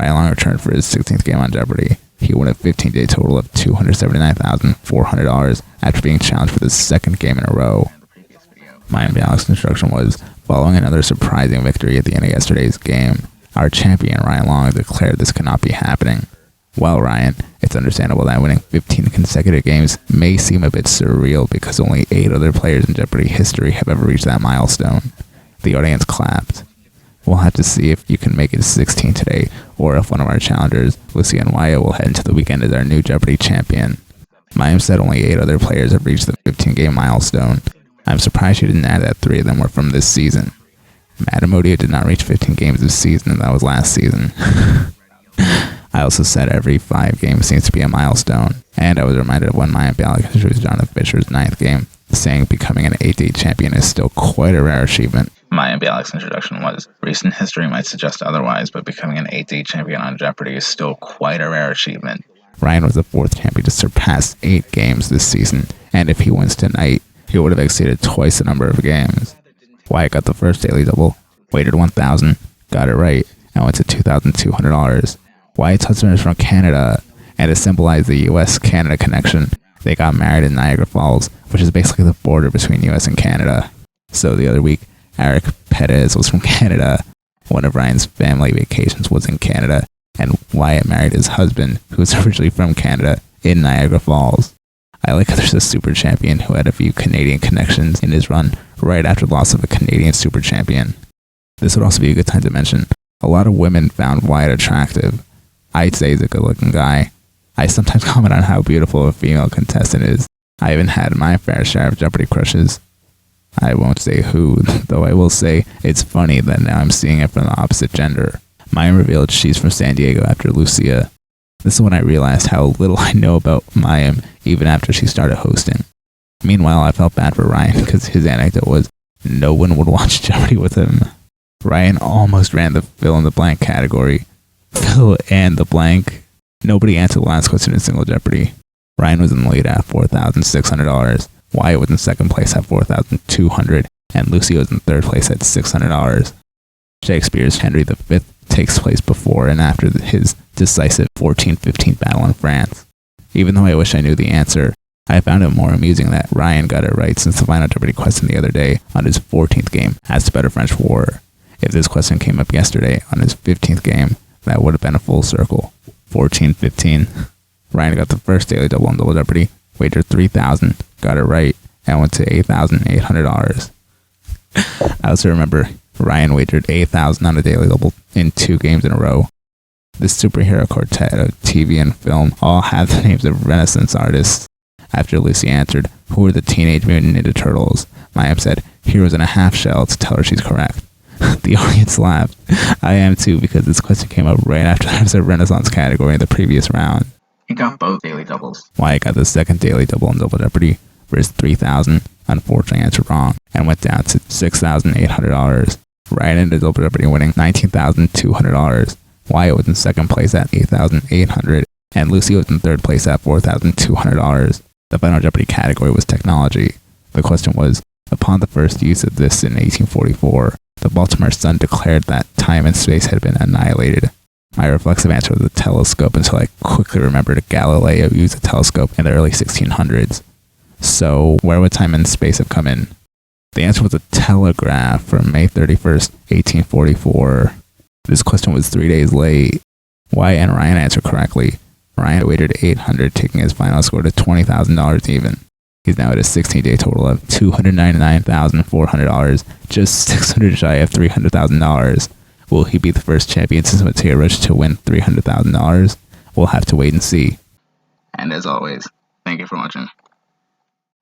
Ryan Long returned for his 16th game on Jeopardy. He won a 15-day total of $279,400 after being challenged for the second game in a row. My unbalanced instruction was, following another surprising victory at the end of yesterday's game, our champion Ryan Long declared this could not be happening. Well, Ryan, it's understandable that winning 15 consecutive games may seem a bit surreal because only 8 other players in Jeopardy history have ever reached that milestone. The audience clapped. We'll have to see if you can make it to 16 today, or if one of our challengers, Lucy and Wyatt, will head into the weekend as our new Jeopardy champion. Mayim said only 8 other players have reached the 15-game milestone. I'm surprised she didn't add that 3 of them were from this season. Matamodio did not reach 15 games this season, and that was last season. I also said every 5 games seems to be a milestone, and I was reminded of when Mayim Bialik introduced Jonathan Fisher's 9th game, saying becoming an 8-day champion is still quite a rare achievement. Mayim Bialik's introduction was, recent history might suggest otherwise, but becoming an 8-day champion on Jeopardy is still quite a rare achievement. Ryan was the 4th champion to surpass 8 games this season, and if he wins tonight, he would have exceeded twice the number of games. Wyatt got the first daily double, waited 1,000, got it right, and went to $2,200. Wyatt's husband is from Canada, and to symbolize the U.S.-Canada connection, they got married in Niagara Falls, which is basically the border between U.S. and Canada. So the other week, Eric Perez was from Canada. One of Ryan's family vacations was in Canada, and Wyatt married his husband, who was originally from Canada, in Niagara Falls. I like how there's a super champion who had a few Canadian connections in his run right after the loss of a Canadian super champion. This would also be a good time to mention, a lot of women found Wyatt attractive. I'd say he's a good-looking guy. I sometimes comment on how beautiful a female contestant is. I even had my fair share of Jeopardy crushes. I won't say who, though I will say it's funny that now I'm seeing it from the opposite gender. Mayim revealed she's from San Diego after Lucia. This is when I realized how little I know about Mayim even after she started hosting. Meanwhile, I felt bad for Ryan because his anecdote was no one would watch Jeopardy with him. Ryan almost ran the fill-in-the-blank category. Fill in the blank. Nobody answered the last question in Single Jeopardy. Ryan was in the lead at $4,600. Wyatt was in second place at $4,200, and Lucy was in third place at $600. Shakespeare's Henry V takes place before and after his decisive 14-15 battle in France. Even though I wish I knew the answer, I found it more amusing that Ryan got it right since the final Jeopardy question the other day on his 14th game asked about a French war. If this question came up yesterday on his 15th game, that would have been a full circle. 14-15. Ryan got the first daily double on Double Jeopardy, wagered $3,000, got it right, and went to $8,800. I also remember Ryan wagered $8,000 on a daily double in 2 games in a row. This superhero quartet of TV and film all have the names of Renaissance artists. After Lucy answered, "Who are the Teenage Mutant Ninja Turtles?" Mayim said, "Heroes in a half shell," to tell her she's correct. The audience laughed. I am too, because this question came up right after there was a Renaissance category in the previous round. He got both daily doubles. Wyatt got the second daily double in Double Jeopardy, raised $3,000, unfortunately answered wrong, and went down to $6,800. Ryan ended Double Jeopardy winning $19,200. Wyatt was in second place at $8,800, and Lucy was in third place at $4,200. The final Jeopardy category was technology. The question was, upon the first use of this in 1844, the Baltimore Sun declared that time and space had been annihilated. My reflexive answer was a telescope until I quickly remembered Galileo used a telescope in the early 1600s. So, where would time and space have come in? The answer was a telegraph from May 31st, 1844. This question was 3 days late. Wyatt and Ryan answered correctly. Ryan wagered $800, taking his final score to $20,000 even. He's now at a 16-day total of $299,400, just $600 shy of $300,000. Will he be the first champion since Mateo Roach to win $300,000? We'll have to wait and see. And as always, thank you for watching.